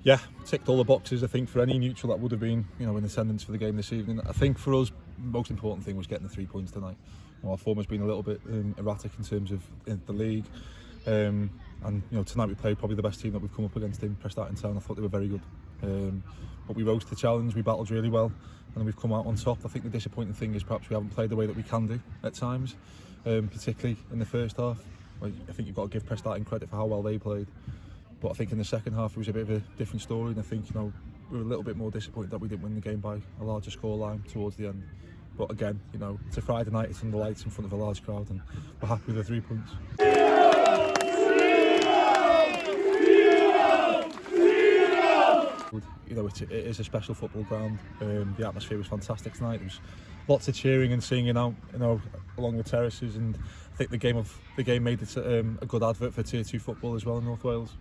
Yeah, ticked all the boxes. I think for any neutral that would have been, in attendance for the game this evening. I think for us, most important thing was getting the 3 points tonight. Our form has been a little bit erratic in terms of the league, and tonight we played probably the best team that we've come up against in Prestatyn Town. I thought they were very good, but we rose to the challenge. We battled really well, and we've come out on top. I think the disappointing thing is perhaps we haven't played the way that we can do at times, particularly in the first half. I think you've got to give Prestatyn credit for how well they played. But I think in the second half it was a bit of a different story, and I think we were a little bit more disappointed that we didn't win the game by a larger scoreline towards the end. But again, it's a Friday night, it's under lights in front of a large crowd, and we're happy with the 3 points. It is a special football ground. The atmosphere was fantastic tonight. There was lots of cheering and singing out, along the terraces, and I think the game made it a good advert for Tier 2 football as well in North Wales.